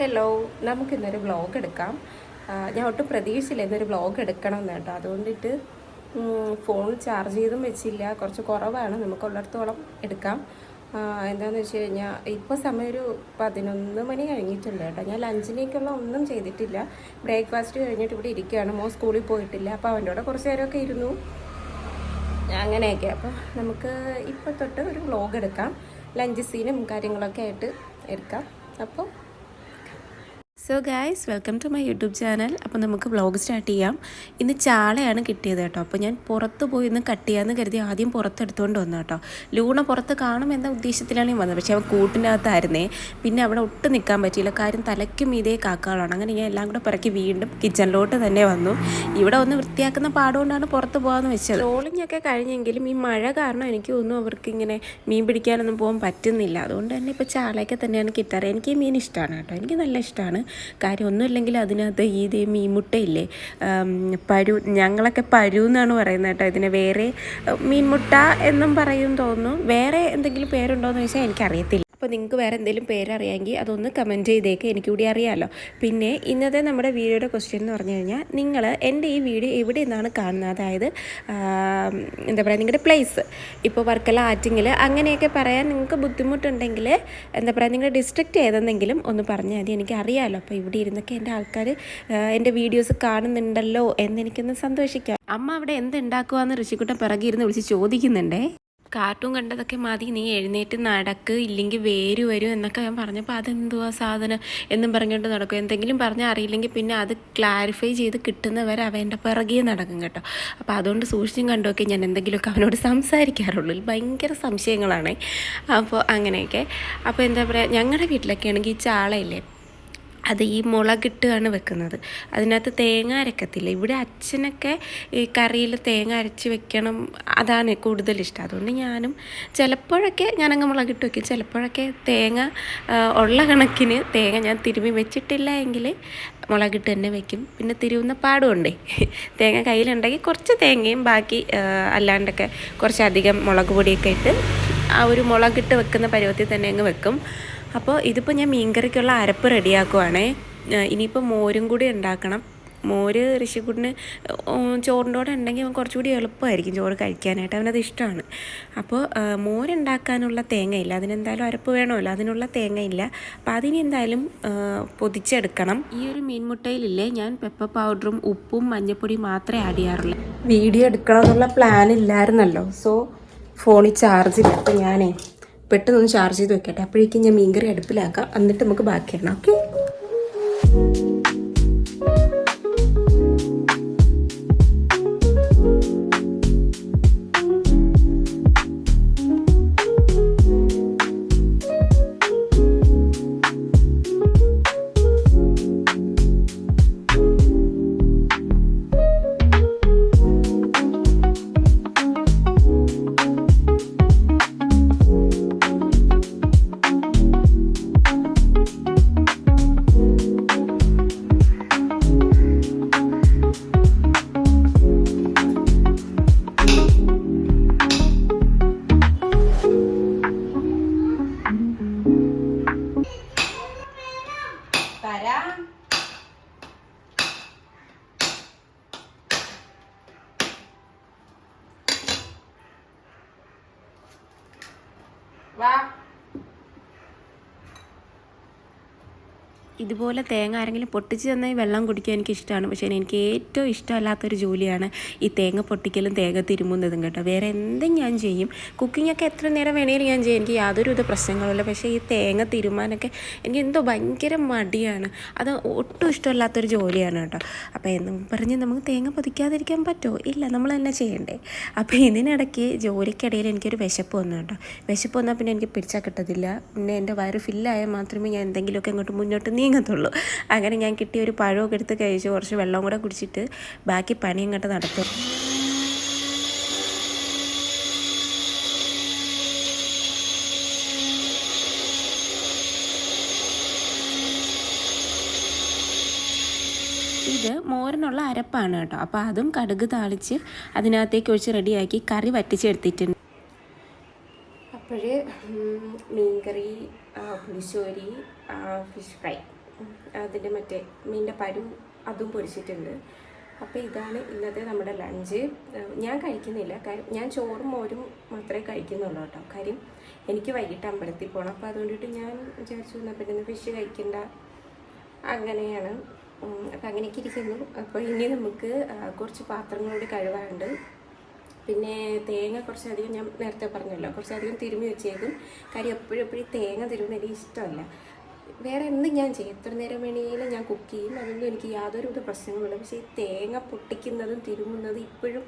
Hello, നമുക്കിന്നൊരു vlog എടുക്കാം. ഞാൻ ഒട്ടും പ്രതീക്ഷിച്ചില്ല ഇന്നൊരു വ്ളോഗ് എടുക്കണമെന്ന് കേട്ടോ. അതുകൊണ്ടിട്ട് ഫോൺ ചാർജ് ചെയ്തും വെച്ചില്ല, കുറച്ച് കുറവാണ്, നമുക്കുള്ളിടത്തോളം എടുക്കാം. എന്താണെന്ന് വെച്ച് കഴിഞ്ഞാൽ ഇപ്പോൾ സമയം ഒരു 11 മണി കഴിഞ്ഞിട്ടുണ്ട് കേട്ടോ. ഞാൻ ലഞ്ചിലേക്കുള്ള ഒന്നും ചെയ്തിട്ടില്ല. ബ്രേക്ക്ഫാസ്റ്റ് കഴിഞ്ഞിട്ട് ഇവിടെ ഇരിക്കുകയാണ്. മോൻ സ്കൂളിൽ പോയിട്ടില്ല, അപ്പോൾ അവൻ്റെ കൂടെ കുറച്ച് നേരമൊക്കെ ഇരുന്നു, അങ്ങനെയൊക്കെ. അപ്പോൾ നമുക്ക് ഇപ്പോൾ തൊട്ട് ഒരു വ്ളോഗ് എടുക്കാം, ലഞ്ച് സീനും കാര്യങ്ങളൊക്കെ ആയിട്ട് എടുക്കാം. അപ്പോൾ so guys, welcome to my YouTube channel. അപ്പോൾ നമുക്ക് വ്ളോഗ് സ്റ്റാർട്ട് ചെയ്യാം. ഇന്ന് ചാളയാണ് കിട്ടിയത് കേട്ടോ. അപ്പോൾ ഞാൻ പുറത്ത് പോയി ഇന്ന് കട്ട് ചെയ്യാമെന്ന് കരുതി ആദ്യം പുറത്തെടുത്തുകൊണ്ട് വന്നു കേട്ടോ. ലൂണ പുറത്ത് കാണും എന്ന ഉദ്ദേശത്തിലാണ് ഞാൻ വന്നത്. പക്ഷേ അവൻ കൂട്ടിനകത്തായിരുന്നേ. പിന്നെ അവിടെ ഒട്ടും നിൽക്കാൻ പറ്റിയില്ല, കാര്യം തലയ്ക്കും ഇതേ കാക്കകളാണ്. അങ്ങനെ ഞാൻ എല്ലാം കൂടെ പിറക്കി വീണ്ടും കിച്ചണിലോട്ട് തന്നെ വന്നു. ഇവിടെ ഒന്ന് വൃത്തിയാക്കുന്ന പാടുകൊണ്ടാണ് പുറത്ത് പോകാമെന്ന് വെച്ചത്. ട്രോളിംഗ് ഒക്കെ കഴിഞ്ഞെങ്കിലും ഈ മഴ കാരണം എനിക്ക് തോന്നുന്നു അവർക്ക് ഇങ്ങനെ മീൻ പിടിക്കാനൊന്നും പോകാൻ പറ്റുന്നില്ല. അതുകൊണ്ട് തന്നെ ഇപ്പോൾ ചാളയൊക്കെ തന്നെയാണ് കിട്ടാറ്. എനിക്ക് ഈ മീൻ ഇഷ്ടമാണ് കേട്ടോ, എനിക്ക് നല്ല ഇഷ്ടമാണ്. കാര്യം ഒന്നുമില്ലെങ്കിൽ അതിനകത്ത് ഈ മീൻമുട്ടയില്ലേ, ഞങ്ങളൊക്കെ പരു എന്നാണ് പറയുന്നത് കേട്ടോ. ഇതിനെ വേറെ മീൻമുട്ട എന്നും പറയും തോന്നുന്നു. വേറെ എന്തെങ്കിലും പേരുണ്ടോ എന്ന് ചോദിച്ചാൽ എനിക്കറിയത്തില്ല. അപ്പോൾ നിങ്ങൾക്ക് വേറെ എന്തെങ്കിലും പേരറിയാമെങ്കിൽ അതൊന്ന് കമൻറ്റ് ചെയ്തേക്ക്, എനിക്കൂടി അറിയാമല്ലോ. പിന്നെ ഇന്നത്തെ നമ്മുടെ വീഡിയോയുടെ ക്വസ്റ്റ്യൻ എന്ന് പറഞ്ഞു കഴിഞ്ഞാൽ, നിങ്ങൾ എൻ്റെ ഈ വീഡിയോ എവിടെ നിന്നാണ് കാണുന്നത്, അതായത് എന്താ പറയുക, നിങ്ങളുടെ പ്ലേസ് ഇപ്പോൾ വർക്കല, ആറ്റിങ്ങൽ അങ്ങനെയൊക്കെ പറയാൻ നിങ്ങൾക്ക് ബുദ്ധിമുട്ടുണ്ടെങ്കിൽ എന്താ പറയുക, നിങ്ങളുടെ ഡിസ്ട്രിക്റ്റ് ഏതെന്നെങ്കിലും ഒന്ന് പറഞ്ഞാൽ മതി, എനിക്ക് അറിയാമല്ലോ. അപ്പോൾ ഇവിടെ ഇരുന്നൊക്കെ എൻ്റെ ആൾക്കാർ എൻ്റെ വീഡിയോസ് കാണുന്നുണ്ടല്ലോ എന്നെനിക്കൊന്ന് സന്തോഷിക്കാം. അമ്മ അവിടെ എന്തുണ്ടാക്കുവാന്ന് ഋഷിക്കുട്ടൻ പിറകിരുന്ന് വിളിച്ച് ചോദിക്കുന്നുണ്ടേ. കാർട്ടൂൺ കണ്ടതൊക്കെ മതി, നീ എഴുന്നേറ്റ് നടക്ക്, ഇല്ലെങ്കിൽ വേര് വരും എന്നൊക്കെ ഞാൻ പറഞ്ഞപ്പോൾ അതെന്തുവാ സാധനം എന്നും പറഞ്ഞുകൊണ്ട് നടക്കും. എന്തെങ്കിലും പറഞ്ഞാൽ അറിയില്ലെങ്കിൽ പിന്നെ അത് ക്ലാരിഫൈ ചെയ്ത് കിട്ടുന്നവരെ അവൻ്റെ പിറകെ നടക്കും കേട്ടോ. അപ്പോൾ അതുകൊണ്ട് സൂക്ഷിച്ചും കണ്ടുമൊക്കെ ഞാൻ എന്തെങ്കിലുമൊക്കെ അവനോട് സംസാരിക്കാറുള്ളൂ. ഭയങ്കര സംശയങ്ങളാണ്. അപ്പോൾ അങ്ങനെയൊക്കെ. അപ്പോൾ എന്താ പറയുക, ഞങ്ങളുടെ വീട്ടിലൊക്കെ ആണെങ്കിൽ ഈ ചാളയില്ലേ, അത് ഈ മുളകിട്ടാണ് വെക്കുന്നത്. അതിനകത്ത് തേങ്ങ അരക്കത്തില്ല. ഇവിടെ അച്ഛനൊക്കെ ഈ കറിയിൽ തേങ്ങ അരച്ച് വെക്കണം, അതാണ് കൂടുതൽ ഇഷ്ടം. അതുകൊണ്ട് ഞാനും ചിലപ്പോഴൊക്കെ ഞാനങ്ങ് മുളകിട്ട് വയ്ക്കും. ചിലപ്പോഴൊക്കെ തേങ്ങ ഉള്ള കണക്കിന് തേങ്ങ ഞാൻ തിരുമ്മി വെച്ചിട്ടില്ല എങ്കിൽ മുളകിട്ട് തന്നെ വെക്കും. പിന്നെ തിരുവുന്ന പാടുമുണ്ടേ, തേങ്ങ കയ്യിലുണ്ടെങ്കിൽ കുറച്ച് തേങ്ങയും ബാക്കി അല്ലാണ്ടൊക്കെ കുറച്ചധികം മുളക് പൊടിയൊക്കെ ഇട്ട് ആ ഒരു മുളകിട്ട് വെക്കുന്ന പരുവത്തിൽ തന്നെ അങ്ങ് വെക്കും. അപ്പോൾ ഇതിപ്പോൾ ഞാൻ മീൻകറിക്കുള്ള അരപ്പ് റെഡിയാക്കുവാണേ. ഇനിയിപ്പോൾ മോരും കൂടി ഉണ്ടാക്കണം. മോര് ഋഷിക്കുട്ടിന് ചോറിൻ്റെ കൂടെ ഉണ്ടെങ്കിൽ അവൻ കുറച്ചുകൂടി എളുപ്പമായിരിക്കും ചോറ് കഴിക്കാനായിട്ട്, അവനത് ഇഷ്ടമാണ്. അപ്പോൾ മോരുണ്ടാക്കാനുള്ള തേങ്ങയില്ല, അതിനെന്തായാലും അരപ്പ് വേണമല്ലോ, അതിനുള്ള തേങ്ങയില്ല. അപ്പോൾ അതിന് എന്തായാലും പൊതിച്ചെടുക്കണം. ഈ ഒരു മീൻമുട്ടയിലില്ലേ, ഞാൻ പെപ്പർ പൗഡറും ഉപ്പും മഞ്ഞൾപ്പൊടിയും മാത്രമേ ആഡ് ചെയ്യാറുള്ളൂ. വീഡിയോ എടുക്കണം എന്നുള്ള പ്ലാൻ ഇല്ലായിരുന്നല്ലോ. സോ ഫോണിൽ ചാർജില്ല. അപ്പോൾ ഞാനേ പെട്ടെന്നൊന്ന് ചാർജ് ചെയ്ത് വെക്കട്ടെ. അപ്പോഴേക്കും ഞാൻ മീൻകറി അടുപ്പിലാക്കാം, എന്നിട്ട് നമുക്ക് ബാക്കിയാണ്. ഓക്കെ. വാ. ഇതുപോലെ തേങ്ങ ആരെങ്കിലും പൊട്ടിച്ച് തന്നാൽ വെള്ളം കുടിക്കാൻ എനിക്ക് ഇഷ്ടമാണ്. പക്ഷേ എനിക്ക് ഏറ്റവും ഇഷ്ടമല്ലാത്തൊരു ജോലിയാണ് ഈ തേങ്ങ പൊട്ടിക്കലും തേങ്ങ തിരുമുന്നതും കേട്ടോ. വേറെ എന്തും ഞാൻ ചെയ്യും, കുക്കിങ്ങൊക്കെ എത്ര നേരം വേണമെങ്കിലും ഞാൻ ചെയ്യും, എനിക്ക് യാതൊരുവിധ പ്രശ്നങ്ങളുമില്ല. പക്ഷേ ഈ തേങ്ങ തിരുമാനൊക്കെ എനിക്ക് എന്തോ ഭയങ്കര മടിയാണ്, അത് ഒട്ടും ഇഷ്ടമല്ലാത്തൊരു ജോലിയാണ് കേട്ടോ. അപ്പോൾ എന്നും പറഞ്ഞ് നമുക്ക് തേങ്ങ പൊതിക്കാതിരിക്കാൻ പറ്റുമോ? ഇല്ല, നമ്മൾ തന്നെ ചെയ്യണ്ടേ. അപ്പോൾ ഇതിനിടയ്ക്ക് ജോലിക്കിടയിൽ എനിക്കൊരു വിശപ്പ് വന്നു കേട്ടോ. വിശപ്പ് വന്നാൽ പിന്നെ എനിക്ക് പിടിച്ചാൽ കിട്ടത്തില്ല. പിന്നെ എൻ്റെ വയറ് ഫില്ലായാൽ മാത്രമേ ഞാൻ എന്തെങ്കിലുമൊക്കെ അങ്ങോട്ട് മുന്നോട്ട് നീങ്ങത്തുള്ളൂ. അങ്ങനെ ഞാൻ കിട്ടിയ ഒരു പഴമൊക്കെ എടുത്ത് കഴിച്ച് കുറച്ച് വെള്ളം കൂടെ കുടിച്ചിട്ട് ബാക്കി പണി അങ്ങോട്ട് നടത്തും. ഇത് മോരിനുള്ള അരപ്പാണ് കേട്ടോ. അപ്പോൾ അതും കടുക് താളിച്ച് അതിനകത്തേക്ക് ഒഴിച്ച് റെഡിയാക്കി കറി വറ്റിച്ചെടുത്തിട്ടുണ്ട്. അപ്പോൾ മീൻകറി, പുളിശ്ശേരി, ഫിഷ് ഫ്രൈ അതിൻ്റെ മറ്റേ മീനിൻ്റെ പരു അതും പൊരിച്ചിട്ടുണ്ട്. അപ്പോൾ ഇതാണ് ഇന്നത്തെ നമ്മുടെ ലഞ്ച്. ഞാൻ കഴിക്കുന്നില്ല, കാര്യം ഞാൻ ചോറും മോരും മാത്രമേ കഴിക്കുന്നുള്ളൂ കേട്ടോ. കാര്യം എനിക്ക് വൈകിട്ട് അമ്പലത്തിൽ പോകണം. അപ്പോൾ അതുകൊണ്ടിട്ട് ഞാൻ വിചാരിച്ചു എന്നാൽ പിന്നെ ഫിഷ് കഴിക്കണ്ട, അങ്ങനെയാണ്. അപ്പം അങ്ങനെയൊക്കെ ഇരിക്കുന്നു. അപ്പോൾ ഇനി നമുക്ക് കുറച്ച് പാത്രങ്ങളോട് കഴുകാനുണ്ട്. പിന്നെ തേങ്ങ കുറച്ചധികം, ഞാൻ നേരത്തെ പറഞ്ഞല്ലോ, കുറച്ചധികം തിരുമ്മി വെച്ചേക്കും. കാര്യം എപ്പോഴും തേങ്ങ തിരുമ്മുന്നത് എനിക്ക് ഇഷ്ടമല്ല. വേറെ എന്തും ഞാൻ ചെയ്യും, എത്ര നേരം വേണമെങ്കിലും ഞാൻ കുക്ക് ചെയ്യും, അതൊന്നും എനിക്ക് യാതൊരുവിധ പ്രശ്നങ്ങളുമില്ല. പക്ഷേ ഈ തേങ്ങ പൊട്ടിക്കുന്നതും തിരുമുന്നതും ഇപ്പോഴും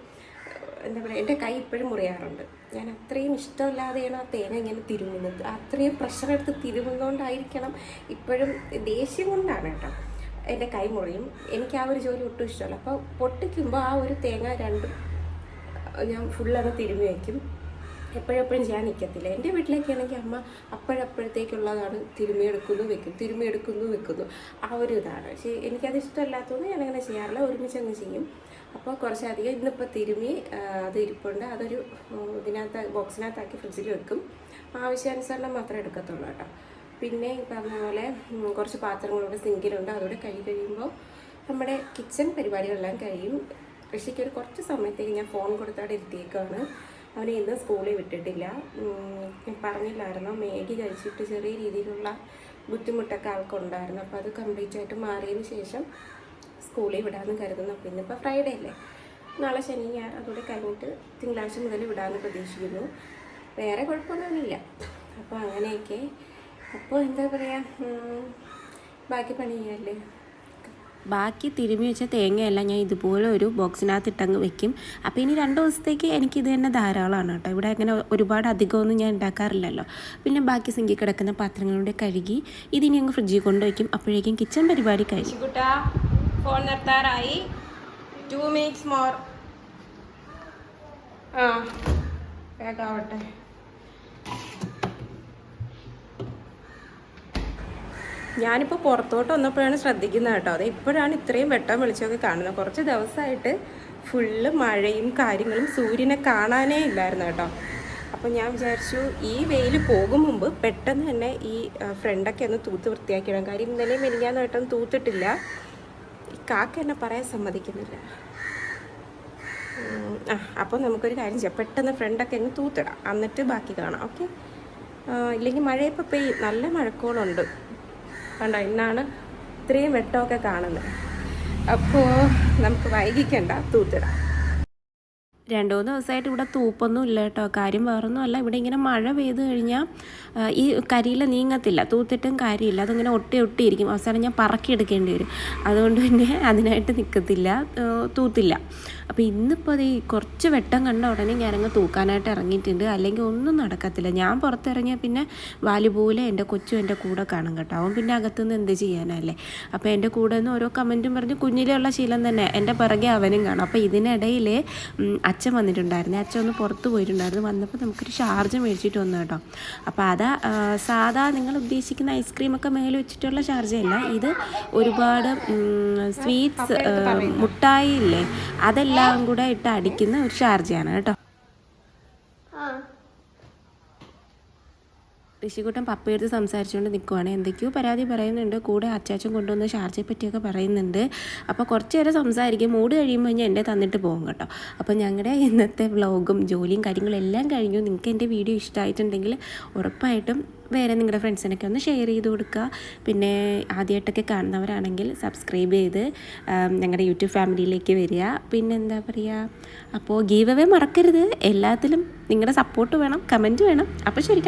എന്താ പറയുക, എൻ്റെ കൈ ഇപ്പോഴും മുറിയാറുണ്ട്. ഞാൻ അത്രയും ഇഷ്ടമില്ലാതെയാണ് ആ തേങ്ങ ഇങ്ങനെ തിരുമുന്നത്. അത്രയും പ്രഷർ എടുത്ത് തിരുമുന്നതുകൊണ്ടായിരിക്കണം, ഇപ്പോഴും ദേഷ്യം കൊണ്ടാണ് കേട്ടോ, എൻ്റെ കൈ മുറിയും. എനിക്ക് ആ ഒരു ജോലി ഒട്ടും ഇഷ്ടമല്ല. അപ്പോൾ പൊട്ടിക്കുമ്പോൾ ആ ഒരു തേങ്ങ രണ്ടും ഞാൻ ഫുള്ളങ്ങ് തിരുമ്മി വയ്ക്കും. എപ്പോഴെപ്പോഴും ചെയ്യാൻ നിൽക്കത്തില്ല. എൻ്റെ വീട്ടിലൊക്കെ ആണെങ്കിൽ അമ്മ അപ്പോഴപ്പോഴത്തേക്കുള്ളതാണ് തിരുമ്മിയെടുക്കുന്നു വെക്കുന്നു, ആ ഒരു ഇതാണ്. പക്ഷേ എനിക്കത് ഇഷ്ടമല്ലാത്തതുകൊണ്ട് ഞാനങ്ങനെ ചെയ്യാറില്ല, ഒരുമിച്ച് അങ്ങ് ചെയ്യും. അപ്പോൾ കുറച്ചധികം ഇന്നിപ്പോൾ തിരുമ്മി അത് ഇരിപ്പുണ്ട്. അതൊരു ബോക്സിനകത്താക്കി ഫ്രിഡ്ജിൽ വെക്കും. ആവശ്യാനുസരണം മാത്രമേ എടുക്കത്തുള്ളൂ കേട്ടോ. പിന്നെ ഈ പറഞ്ഞ പോലെ കുറച്ച് പാത്രങ്ങളൂടെ സിങ്കിലുണ്ട്, അതോടെ കഴിയുമ്പോൾ നമ്മുടെ കിച്ചൺ പരിപാടികളെല്ലാം കഴിയും. ഋഷിക്ക് ഒരു കുറച്ച് സമയത്തേക്ക് ഞാൻ ഫോൺ കൊടുത്തവിടെ ഇരുത്തിയേക്കാണ്. അവനെ ഇന്ന് സ്കൂളിൽ വിട്ടിട്ടില്ല. ഞാൻ പറഞ്ഞില്ലായിരുന്നു, മാഗി കഴിച്ചിട്ട് ചെറിയ രീതിയിലുള്ള ബുദ്ധിമുട്ടൊക്കെ ആൾക്കുണ്ടായിരുന്നു. അപ്പോൾ അത് കംപ്ലീറ്റ് ആയിട്ട് മാറിയതിന് ശേഷം സ്കൂളിൽ വിടാമെന്ന് കരുതുന്നു. പിന്നെ ഇപ്പോൾ ഫ്രൈഡേ അല്ലേ, നാളെ ശനി ഞായർ അതുകൂടെ കഴിഞ്ഞിട്ട് തിങ്കളാഴ്ച മുതൽ വിടാമെന്ന് പ്രതീക്ഷിക്കുന്നു. വേറെ കുഴപ്പമൊന്നുമില്ല. അപ്പോൾ അങ്ങനെയൊക്കെ. അപ്പോൾ എന്താ പറയുക, ബാക്കി പണി ചെയ്യല്ലേ. ബാക്കി തിരുമ്മി വെച്ച തേങ്ങയെല്ലാം ഞാൻ ഇതുപോലെ ഒരു ബോക്സിനകത്ത് ഇട്ടങ്ങ് വെക്കും. അപ്പോൾ ഇനി 2 ദിവസത്തേക്ക് എനിക്കിത് തന്നെ ധാരാളമാണ് കേട്ടോ. ഇവിടെ അങ്ങനെ ഒരുപാട് അധികമൊന്നും ഞാൻ ഉണ്ടാക്കാറില്ലല്ലോ. പിന്നെ ബാക്കി സിങ്കിൽ കിടക്കുന്ന പാത്രങ്ങളുടെ കഴുകി ഇതിനി അങ്ങ് ഫ്രിഡ്ജിൽ കൊണ്ടുവയ്ക്കും. അപ്പോഴേക്കും കിച്ചൺ പരിപാടി കഴിച്ചു. ഫോൺ നിർത്താറായി. 2 minutes മോർ. വേഗാവട്ടെ. ഞാനിപ്പോൾ പുറത്തോട്ട് വന്നപ്പോഴാണ് ശ്രദ്ധിക്കുന്നത് കേട്ടോ. അത് ഇപ്പോഴാണ് ഇത്രയും വെട്ടം വെളിച്ചമൊക്കെ കാണുന്നത്. കുറച്ച് ദിവസമായിട്ട് ഫുള്ള് മഴയും കാര്യങ്ങളും, സൂര്യനെ കാണാനേ ഇല്ലായിരുന്നു കേട്ടോ. അപ്പോൾ ഞാൻ വിചാരിച്ചു ഈ വെയിൽ പോകും മുമ്പ് പെട്ടെന്ന് തന്നെ ഈ ഫ്രണ്ടൊക്കെ ഒന്ന് തൂത്ത് വൃത്തിയാക്കിയിടാം. കാര്യം ഇന്നലെയും മെലിഞ്ഞാന്നായിട്ടൊന്നും തൂത്തിട്ടില്ല. ഈ കാക്ക എന്നെ പറയാൻ സമ്മതിക്കുന്നില്ല. അപ്പോൾ നമുക്കൊരു കാര്യം ചെയ്യാം, പെട്ടെന്ന് ഫ്രണ്ടൊക്കെ അങ്ങ് തൂത്തിടാം, എന്നിട്ട് ബാക്കി കാണാം. ഓക്കെ, ഇല്ലെങ്കിൽ മഴയിപ്പോൾ പെയ്യും, നല്ല മഴക്കോളുണ്ട് കണ്ടോ. ഇന്നാണ് ഇത്രയും വെട്ടമൊക്കെ കാണുന്നത്. അപ്പോൾ നമുക്ക് വൈകിക്കണ്ട, തൂത്തിടാം. 2-3 ദിവസമായിട്ട് ഇവിടെ തൂപ്പൊന്നും ഇല്ല കേട്ടോ. കാര്യം വേറൊന്നും അല്ല, ഇവിടെ ഇങ്ങനെ മഴ പെയ്ത് കഴിഞ്ഞാൽ ഈ കരിയില നീങ്ങത്തില്ല, തൂത്തിട്ടും കാര്യമില്ല, അതിങ്ങനെ ഒട്ടിയിരിക്കും. അവസാനം ഞാൻ പറക്കിയെടുക്കേണ്ടി വരും. അതുകൊണ്ട് പിന്നെ അതിനായിട്ട് നിൽക്കത്തില്ല, തൂത്തില്ല. അപ്പോൾ ഇന്നിപ്പോൾ അത് കുറച്ച് വെട്ടം കണ്ട ഉടനെ ഞാനങ്ങ് തൂക്കാനായിട്ട് ഇറങ്ങിയിട്ടുണ്ട്. അല്ലെങ്കിൽ ഒന്നും നടക്കത്തില്ല. ഞാൻ പുറത്തിറങ്ങിയാൽ പിന്നെ വാലുപോലെ എൻ്റെ കൊച്ചും എൻ്റെ കൂടെ കാണും കേട്ടോ. അവൻ പിന്നെ അകത്തുനിന്ന് എന്ത് ചെയ്യാനല്ലേ. അപ്പോൾ എൻ്റെ കൂടെ നിന്ന് ഓരോ കമൻറ്റും പറഞ്ഞ് കുഞ്ഞിലുള്ള ശീലം തന്നെ എൻ്റെ പിറകെ അവനും കാണും. അപ്പോൾ ഇതിനിടയിൽ അച്ഛൻ വന്നിട്ടുണ്ടായിരുന്നു. അച്ഛൻ ഒന്ന് പുറത്ത് പോയിട്ടുണ്ടായിരുന്നു. വന്നപ്പോൾ നമുക്കൊരു ഷാർജ മേടിച്ചിട്ട് വന്നു കേട്ടോ. അപ്പോൾ അതാ സാധാ നിങ്ങൾ ഉദ്ദേശിക്കുന്ന ഐസ്ക്രീമൊക്കെ മേലെ വെച്ചിട്ടുള്ള ഷാർജയല്ല. ഇത് ഒരുപാട് സ്വീറ്റ്സ് മുട്ടായി ഇല്ലേ, അതെല്ലാം കൂടെ ഇട്ട് അടിക്കുന്ന ഒരു ഷാർജയാണ് കേട്ടോ. ഋഷിക്കുട്ടൻ പപ്പയെടുത്ത് സംസാരിച്ചുകൊണ്ട് നിൽക്കുവാണ്. എന്തൊക്കെയോ പരാതി പറയുന്നുണ്ട്. കൂടെ അച്ചാച്ചൻ കൊണ്ടുവന്ന ഷാർജയെ പറ്റിയൊക്കെ പറയുന്നുണ്ട്. അപ്പോൾ കുറച്ച് നേരം സംസാരിക്കും. മൂഡ് കഴിയുമ്പോൾ ഞാൻ എൻ്റെ തന്നിട്ട് പോകും കേട്ടോ. അപ്പോൾ ഞങ്ങളുടെ ഇന്നത്തെ വ്ളോഗും ജോലിയും കാര്യങ്ങളും എല്ലാം കഴിഞ്ഞു. നിങ്ങൾക്ക് എൻ്റെ വീഡിയോ ഇഷ്ടമായിട്ടുണ്ടെങ്കിൽ ഉറപ്പായിട്ടും വേറെ നിങ്ങളുടെ ഫ്രണ്ട്സിനൊക്കെ ഒന്ന് ഷെയർ ചെയ്ത് കൊടുക്കുക. പിന്നെ ആദ്യമായിട്ടൊക്കെ കാണുന്നവരാണെങ്കിൽ സബ്സ്ക്രൈബ് ചെയ്ത് ഞങ്ങളുടെ യൂട്യൂബ് ഫാമിലിയിലേക്ക് വരിക. പിന്നെ എന്താ പറയുക, അപ്പോൾ ഗീവ് അവേ മറക്കരുത്. എല്ലാത്തിലും നിങ്ങളുടെ സപ്പോർട്ട് വേണം, കമൻറ്റ് വേണം. അപ്പോൾ ശരി.